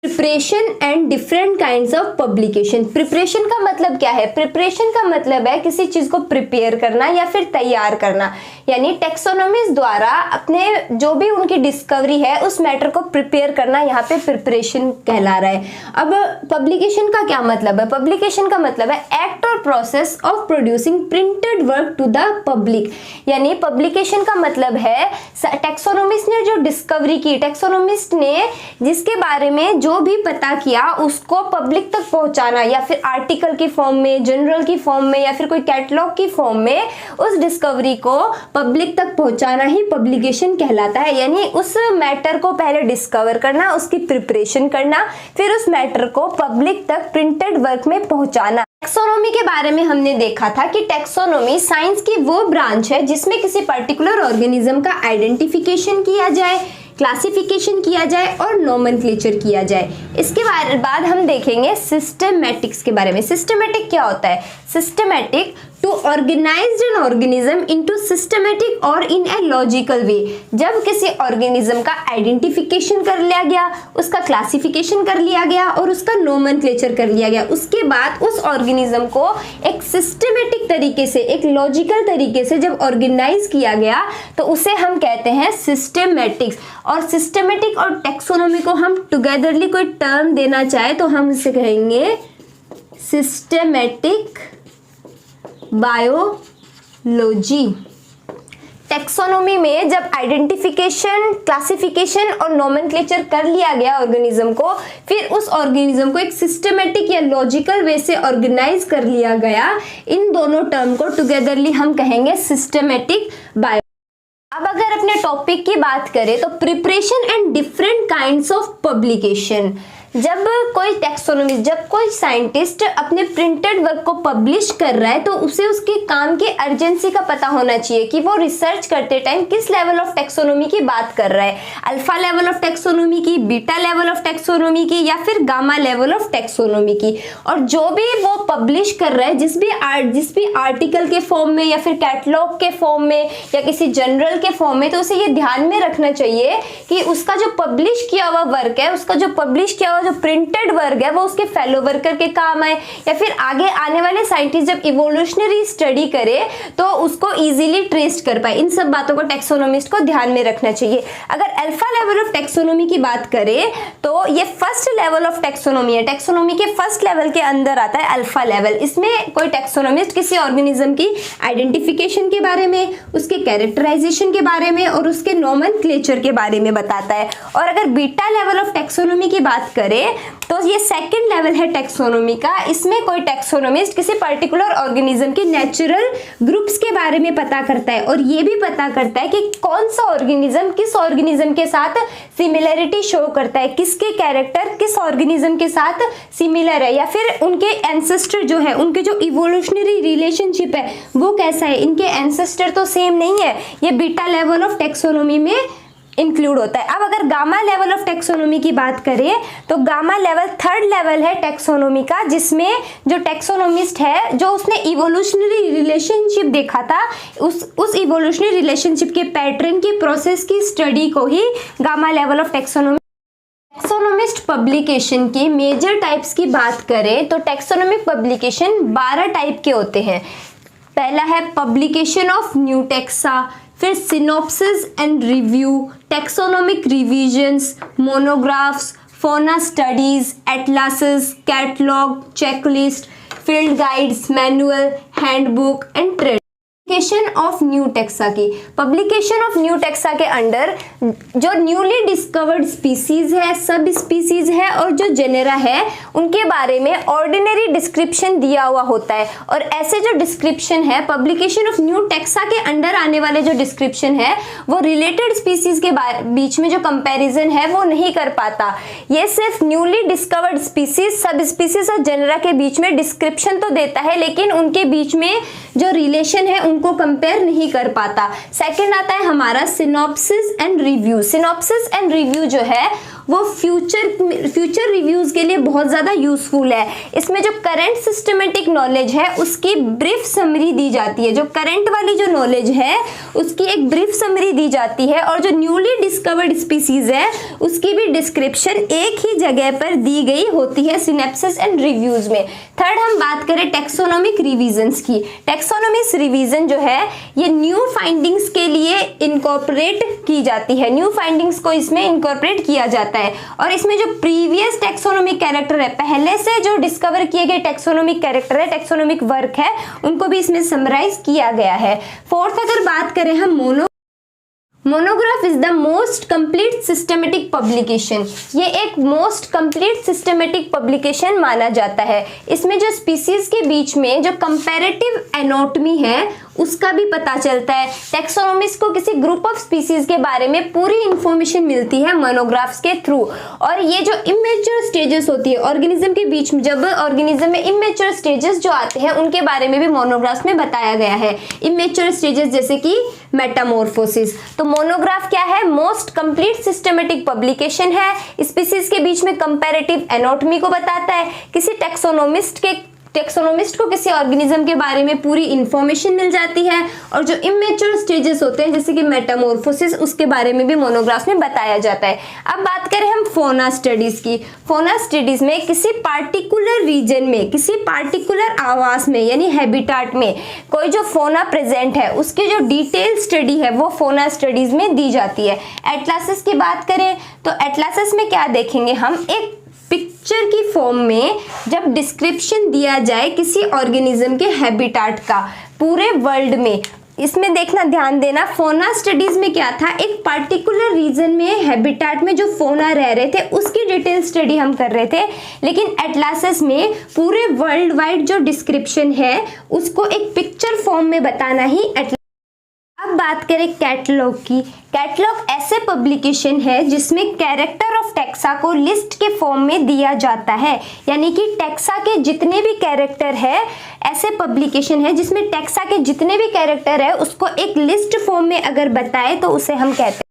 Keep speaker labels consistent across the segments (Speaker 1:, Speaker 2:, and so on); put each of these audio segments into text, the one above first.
Speaker 1: Preparation and different kinds of publication. Preparation का मतलब क्या है? प्रिपरेशन का मतलब है किसी चीज को प्रिपेयर करना या फिर तैयार करना, यानी टेक्सोनोमिस्ट द्वारा अपने जो भी उनकी डिस्कवरी है उस मैटर को प्रिपेयर करना, यहाँ पे प्रिपरेशन कहला रहा है। अब पब्लिकेशन का क्या मतलब है? पब्लिकेशन का मतलब है एक्ट और process of producing printed work to the public, यानी पब्लिकेशन का मतलब है टेक्सोनोमिस्ट ने जो डिस्कवरी की, टेक्सोनोमिस्ट ने जिसके बारे में जो भी पता किया उसको पब्लिक तक पहुंचाना, या फिर आर्टिकल की फॉर्म में, जर्नल की फॉर्म में, या फिर कोई कैटलॉग की फॉर्म में उस डिस्कवरी को पब्लिक तक पहुंचाना ही पब्लिकेशन कहलाता है। यानी उस मैटर को पहले डिस्कवर करना, उसकी प्रिपरेशन करना, फिर उस मैटर को पब्लिक तक प्रिंटेड वर्क में पहुंचाना। टेक्सोनोमी के बारे में हमने देखा था कि टेक्सोनोमी साइंस की वो ब्रांच है जिसमें किसी पर्टिकुलर ऑर्गेनिज्म का आइडेंटिफिकेशन किया जाए, क्लासिफिकेशन किया जाए और नोमेनक्लेचर किया जाए। इसके बाद हम देखेंगे सिस्टमैटिक्स के बारे में। सिस्टमैटिक क्या होता है? Systematic to organize an organism into systematic और इन ए लॉजिकल वे। जब किसी ऑर्गेनिज्म का आइडेंटिफिकेशन कर लिया गया, उसका क्लासिफिकेशन कर लिया गया और उसका नोमेनक्लेचर कर लिया गया, उसके बाद उस ऑर्गेनिज्म को एक सिस्टमैटिक तरीके से, एक लॉजिकल तरीके से जब ऑर्गेनाइज किया गया तो उसे हम कहते हैं सिस्टमैटिक्स। और सिस्टमैटिक और टेक्सोनोमी को हम टुगेदरली कोई टर्म देना चाहे तो हम इसे कहेंगे सिस्टमैटिक बायोलॉजी। टेक्सोनोमी में जब आइडेंटिफिकेशन, क्लासिफिकेशन और नोमेनक्लेचर कर लिया गया ऑर्गेनिज्म को, फिर उस ऑर्गेनिज्म को एक सिस्टमैटिक या लॉजिकल वे से ऑर्गेनाइज कर लिया गया, इन दोनों टर्म को टुगेदरली हम कहेंगे सिस्टमैटिक बायो। अब अगर अपने टॉपिक की बात करें तो preparation and different kinds of publication. जब कोई टेक्सोनोमिस्ट, जब कोई साइंटिस्ट अपने प्रिंटेड वर्क को पब्लिश कर रहा है तो उसे उसके काम की अर्जेंसी का पता होना चाहिए कि वो रिसर्च करते टाइम किस लेवल ऑफ टेक्सोनोमी की बात कर रहा है, अल्फा लेवल ऑफ टेक्सोनोमी की, बीटा लेवल ऑफ टेक्सोनोमी की, या फिर गामा लेवल ऑफ टेक्सोनोमी की। और जो भी वो पब्लिश कर रहा है, जिस भी आर्टिकल के फॉर्म में या फिर कैटलॉग के फॉर्म में या किसी जर्नल के फॉर्म में, तो उसे ये ध्यान में रखना चाहिए कि उसका जो पब्लिश किया हुआ वर्क है, उसका जो पब्लिश किया जो प्रिंटेड वर्क है वो उसके फेलो वर्कर के काम आए, या फिर आगे आने वाले साइंटिस्ट जब इवोल्यूशनरी स्टडी करे तो उसको इजीली ट्रेस कर पाए। इन सब बातों को टेक्सोनोमिस्ट को ध्यान में रखना चाहिए। अगर अल्फा लेवल ऑफ टेक्सोनोमी की बात करें तो ये फर्स्ट लेवल ऑफ टेक्सोनोमी है। टेक्सोनोमी के फर्स्ट लेवल के अंदर आता है अल्फा लेवल। इसमें कोई टेक्सोनोमिस्ट किसी ऑर्गेनिज्म की आइडेंटिफिकेशन के बारे में, उसके कैरेक्टराइजेशन के बारे में और उसके नोमेनक्लेचर के बारे में बताता है। और अगर बीटा लेवल ऑफ टेक्सोनोमी की बात करें तो ये सेकंड लेवल है टेक्सोनोमी का। इसमें कोई टेक्सोनोमिस्ट किसी पर्टिकुलर ऑर्गेनिज्म के नेचुरल ग्रुप्स के बारे में पता करता है और ये भी पता करता है कि कौन सा ऑर्गेनिज्म किस ऑर्गेनिज्म के साथ सिमिलरिटी शो करता है, किसके कैरेक्टर किस ऑर्गेनिज्म के साथ सिमिलर है, या फिर उनके एंसेस्टर जो है, उनके जो इवोल्यूशनरी रिलेशनशिप है वो कैसा है। इनके एंसेस्टर तो सेम नहीं है, ये बीटा लेवल ऑफ टेक्सोनोमी में इंक्लूड होता है। अब अगर गामा लेवल ऑफ टेक्सोनोमी की बात करें तो गामा लेवल थर्ड लेवल है टेक्सोनोमी का, जिसमें जो टेक्सोनोमिस्ट है जो उसने इवोल्यूशनरी रिलेशनशिप देखा था, उस इवोल्यूशनरी रिलेशनशिप के पैटर्न की, प्रोसेस की स्टडी को ही gamma level of taxonomy. Taxonomist publication की मेजर टाइप्स की बात करें तो टेक्सोनोमिक पब्लिकेशन 12 टाइप के होते हैं। पहला है पब्लिकेशन ऑफ न्यू टेक्सा, फिर synopsis and review, taxonomic revisions, monographs, fauna studies, atlases, catalogue, checklist, field guides, manual, handbook and trade. Publication of new taxa की, पब्लिकेशन ऑफ न्यू टेक्सा के under जो newly discovered species है, सब species है और जो genera है उनके बारे में ऑर्डिनरी डिस्क्रिप्शन दिया हुआ होता है। और ऐसे जो डिस्क्रिप्शन है, पब्लिकेशन ऑफ न्यू टेक्सा के अंडर आने वाले जो डिस्क्रिप्शन है वो रिलेटेड स्पीसीज के बीच में जो कंपैरिजन है वो नहीं कर पाता। ये सिर्फ newly discovered species, sub species और जेनेरा के बीच में डिस्क्रिप्शन तो देता है लेकिन उनके बीच में जो रिलेशन है उनको कंपेयर नहीं कर पाता। सेकंड आता है हमारा synopsis and review. Synopsis and review जो है वो फ्यूचर रिव्यूज़ के लिए बहुत ज़्यादा यूज़फुल है। इसमें जो करंट सिस्टमेटिक नॉलेज है उसकी ब्रीफ समरी दी जाती है, जो करंट वाली जो नॉलेज है उसकी एक ब्रीफ समरी दी जाती है, और जो न्यूली डिस्कवर्ड स्पीसीज है उसकी भी डिस्क्रिप्शन एक ही जगह पर दी गई होती है सिनेप्सिस एंड रिव्यूज में। थर्ड हम बात करें टेक्सोनोमिक रिवीजन्स की। टेक्सोनोमिक रिवीजन जो है ये न्यू फाइंडिंग्स के लिए इनकॉर्पोरेट की जाती है, न्यू फाइंडिंग्स को इसमें इनकॉर्पोरेट किया जाता है, और इसमें जो प्रीवियस टेक्सोनोमिक कैरेक्टर है, पहले से जो डिस्कवर किए गए टेक्सोनोमिक कैरेक्टर है, टेक्सोनोमिक वर्क है, उनको भी इसमें समराइज किया गया है। फोर्थ अगर बात करें हम monograph is the most complete systematic publication. ये एक मोस्ट कंप्लीट सिस्टमेटिक पब्लिकेशन माना जाता है। इसमें जो स्पीसीज के बीच में जो कंपैरेटिव एनाटॉमी है उसका भी पता चलता है। टेक्सोनोमिस्ट को किसी ग्रुप ऑफ स्पीसीज के बारे में पूरी इंफॉर्मेशन मिलती है मोनोग्राफ्स के थ्रू। और ये जो इमेच्योर स्टेजेस होती है ऑर्गेनिज्म के बीच में, जब ऑर्गेनिज्म में इमेच्योर स्टेजेस जो आते हैं उनके बारे में भी मोनोग्राफ्स में बताया गया है। इमेच्योर स्टेजेस जैसे कि मेटामॉर्फोसिस। तो मोनोग्राफ क्या है? मोस्ट कंप्लीट सिस्टमेटिक पब्लिकेशन है, स्पीसीज के बीच में कंपैरेटिव एनाटॉमी को बताता है। किसी टेक्सोनोमिस्ट को किसी ऑर्गेनिज्म के बारे में पूरी इंफॉर्मेशन मिल जाती है, और जो इमेच्योर स्टेजेस होते हैं जैसे कि मेटामॉर्फोसिस उसके बारे में भी मोनोग्राफ में बताया जाता है। अब बात करें हम फोना स्टडीज की। फोना स्टडीज में किसी पार्टिकुलर रीजन में, किसी पार्टिकुलर आवास में यानी हैबिटाट में कोई जो फोना प्रेजेंट है उसकी जो डिटेल स्टडी है वो फोना स्टडीज में दी जाती है। एटलासिस की बात करें तो एटलासिस में क्या देखेंगे हम, एक पिक्चर की फॉर्म में जब डिस्क्रिप्शन दिया जाए किसी ऑर्गेनिज्म के हैबिटाट का पूरे वर्ल्ड में। इसमें देखना, ध्यान देना, फोना स्टडीज में क्या था, एक पार्टिकुलर रीजन में हैबिटाट में जो फोना रह रहे थे उसकी डिटेल स्टडी हम कर रहे थे, लेकिन एटलासिस में पूरे वर्ल्ड वाइड जो डिस्क्रिप्शन है उसको एक पिक्चर फॉर्म में बताना ही एटलासिस। अब बात करें कैटलॉग की। कैटलॉग ऐसे पब्लिकेशन है जिसमें कैरेक्टर ऑफ टेक्सा को लिस्ट के फॉर्म में दिया जाता है, यानी कि टेक्सा के जितने भी कैरेक्टर है, ऐसे पब्लिकेशन है जिसमें टेक्सा के जितने भी कैरेक्टर है उसको एक लिस्ट फॉर्म में अगर बताए तो उसे हम कहते हैं।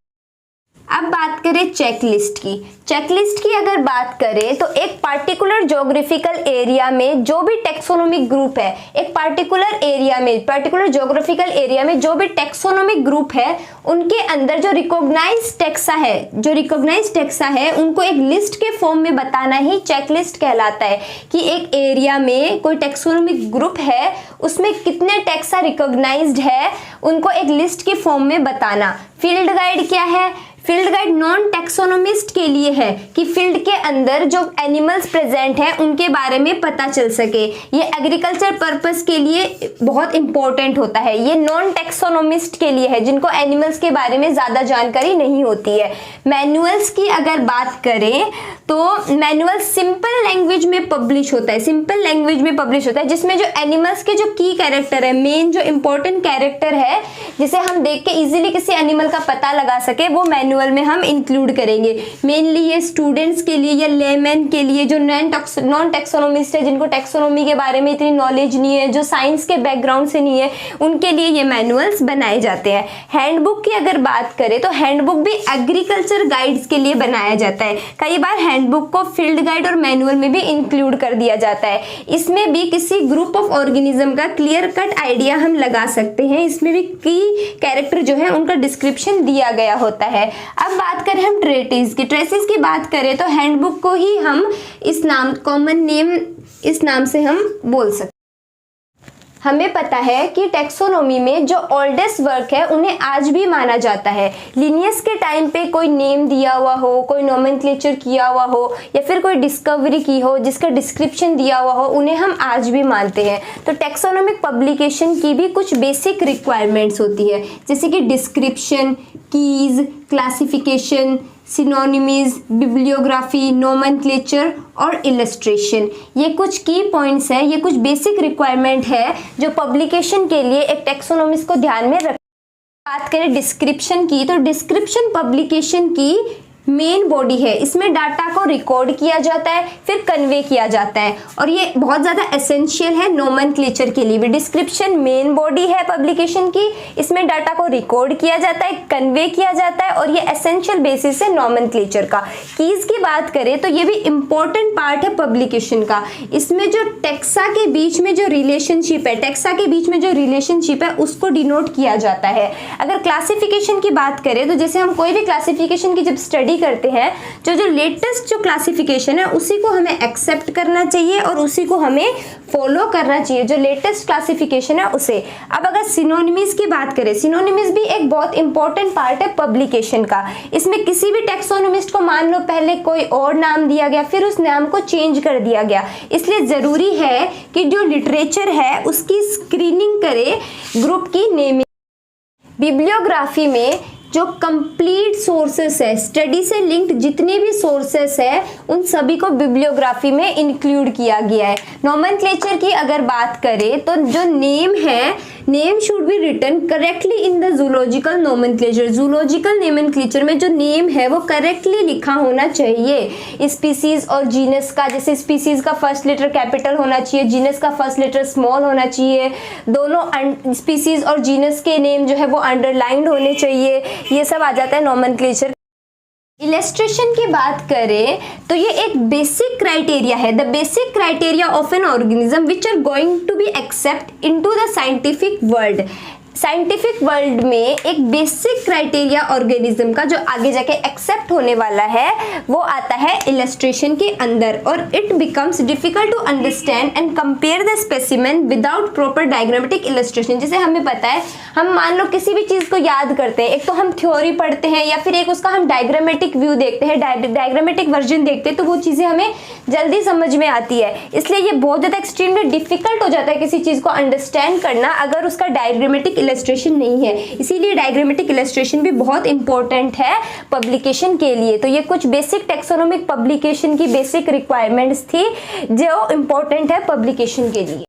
Speaker 1: अब बात करें चेकलिस्ट की। चेकलिस्ट की अगर बात करें तो एक पार्टिकुलर ज्योग्राफिकल एरिया में जो भी टेक्सोनोमिक ग्रुप है, एक पार्टिकुलर एरिया में, पार्टिकुलर ज्योग्राफिकल एरिया में जो भी टेक्सोनोमिक ग्रुप है उनके अंदर जो रिकॉग्नाइज टेक्सा है उनको एक लिस्ट के फॉर्म में बताना ही चेकलिस्ट कहलाता है। कि एक एरिया में कोई टेक्सोनोमिक ग्रुप है उसमें कितने टेक्सा रिकॉग्नाइज्ड है उनको एक लिस्ट के फॉर्म में बताना। फील्ड गाइड क्या है? फील्ड गाइड नॉन टेक्सोनोमिस्ट के लिए है कि फील्ड के अंदर जो एनिमल्स प्रेजेंट हैं उनके बारे में पता चल सके। ये एग्रीकल्चर पर्पस के लिए बहुत इंपॉर्टेंट होता है। ये नॉन टेक्सोनोमिस्ट के लिए है जिनको एनिमल्स के बारे में ज़्यादा जानकारी नहीं होती है। मैनुअल्स की अगर बात करें तो मैनुअल सिंपल लैंग्वेज में पब्लिश होता है, सिंपल लैंग्वेज में पब्लिश होता है जिसमें जो एनिमल्स के जो की कैरेक्टर है, मेन जो इंपॉर्टेंट कैरेक्टर है जिसे हम देख के इजीली किसी एनिमल का पता लगा सके, वो मैनुअल में हम इंक्लूड करेंगे। मेनली ये स्टूडेंट्स के लिए या लेमैन के लिए जो नॉन टेक्सोनोमिस्ट है, जिनको टेक्सोनोमी के बारे में इतनी नॉलेज नहीं है, जो साइंस के बैकग्राउंड से नहीं है, उनके लिए ये मैनुअल्स बनाए जाते हैं। हैंडबुक की अगर बात करें तो हैंडबुक भी एग्रीकल्चर गाइड्स के लिए बनाया जाता है। कई बार हैंडबुक को फील्ड गाइड और मैनुअल में भी इंक्लूड कर दिया जाता है। इसमें भी किसी ग्रुप ऑफ ऑर्गेनिज्म का क्लियर कट आइडिया हम लगा सकते हैं। इसमें भी की कैरेक्टर जो है उनका डिस्क्रिप्शन दिया गया होता है। अब बात करें हम ट्रेटिस की। ट्रेटिस की बात करें तो हैंडबुक को ही हम इस नाम, कॉमन नेम इस नाम से हम बोल सकते हैं। हमें पता है कि टेक्सोनोमी में जो ओल्डेस्ट वर्क है उन्हें आज भी माना जाता है। लिनियस के टाइम पे कोई नेम दिया हुआ हो, कोई नोमेनक्लेचर किया हुआ हो या फिर कोई डिस्कवरी की हो जिसका डिस्क्रिप्शन दिया हुआ हो, उन्हें हम आज भी मानते हैं। तो टेक्सोनोमिक पब्लिकेशन की भी कुछ बेसिक रिक्वायरमेंट्स होती है, जैसे कि description, keys, classification, synonyms, bibliography, nomenclature और इलस्ट्रेशन। ये कुछ की पॉइंट्स हैं, ये कुछ बेसिक रिक्वायरमेंट है जो पब्लिकेशन के लिए एक टेक्सोनोमिस्ट को ध्यान में रख। बात करें डिस्क्रिप्शन की तो डिस्क्रिप्शन पब्लिकेशन की मेन बॉडी है, इसमें डाटा को रिकॉर्ड किया जाता है फिर कन्वे किया जाता है, और ये बहुत ज़्यादा एसेंशियल है नोमेनक्लेचर के लिए भी। डिस्क्रिप्शन मेन बॉडी है पब्लिकेशन की, इसमें डाटा को रिकॉर्ड किया जाता है, कन्वे किया जाता है, और ये एसेंशियल बेसिस है नोमेनक्लेचर का। कीज की बात करें तो ये भी इंपॉर्टेंट पार्ट है पब्लिकेशन का। इसमें जो टेक्सा के बीच में जो रिलेशनशिप है, टेक्सा के बीच में जो रिलेशनशिप है उसको डिनोट किया जाता है। अगर क्लासिफिकेशन की बात करें तो जैसे हम कोई भी क्लासिफिकेशन की जब स्टडी करते हैं, जो लेटेस्ट जो क्लासिफिकेशन है उसी को हमें एक्सेप्ट करना चाहिए और उसी को हमें फॉलो करना चाहिए, जो लेटेस्ट क्लासिफिकेशन है उसे। अब अगर सिनोनिम्स की बात करें, सिनोनिम्स भी एक बहुत इंपॉर्टेंट पार्ट है पब्लिकेशन का। इसमें किसी भी टेक्सोनोमिस्ट को मान लो पहले कोई और नाम दिया गया फिर उस नाम को चेंज कर दिया गया, इसलिए जरूरी है कि जो लिटरेचर है उसकी स्क्रीनिंग करे ग्रुप की नेमिंग। बिब्लियोग्राफी में जो कंप्लीट सोर्सेस है, स्टडी से लिंक्ड जितने भी सोर्सेस है उन सभी को बिब्लियोग्राफी में इंक्लूड किया गया है। नोमेनक्लेचर की अगर बात करें तो जो नेम है, name should be written correctly in the zoological nomenclature. Zoological nomenclature में जो नेम है वो करेक्टली लिखा होना चाहिए। स्पीसीज और जीनस का, जैसे स्पीसीज का फर्स्ट लेटर कैपिटल होना चाहिए, जीनस का फर्स्ट लेटर स्मॉल होना चाहिए, दोनों स्पीसीज और जीनस के नेम जो है वो अंडरलाइंड होने चाहिए, ये सब आ जाता है नोमेनक्लेचर। इलस्ट्रेशन की बात करें तो ये एक बेसिक क्राइटेरिया है, the basic criteria of an organism which are going to be accept into the scientific world. Scientific world में एक बेसिक क्राइटेरिया ऑर्गेनिज्म का जो आगे जाके एक्सेप्ट होने वाला है वो आता है इलस्ट्रेशन के अंदर, और it becomes difficult to understand and compare the specimen without proper diagrammatic illustration. जैसे हमें पता है, हम मान लो किसी भी चीज़ को याद करते हैं, एक तो हम थ्योरी पढ़ते हैं या फिर एक उसका हम डायग्रामेटिक व्यू देखते हैं, डायग्रामेटिक वर्जन देखते हैं, तो वो चीज़ें हमें जल्दी समझ में आती है। इसलिए ये बहुत ज़्यादा एक्सट्रीमली डिफिकल्ट हो जाता है किसी चीज़ को अंडरस्टैंड करना अगर उसका डायग्रामेटिक इलस्ट्रेशन नहीं है। इसीलिए डायग्रामेटिक इलस्ट्रेशन भी बहुत इंपॉर्टेंट है पब्लिकेशन के लिए। तो ये कुछ बेसिक टेक्सोनोमिक पब्लिकेशन की बेसिक रिक्वायरमेंट्स थी जो इंपॉर्टेंट है पब्लिकेशन के लिए।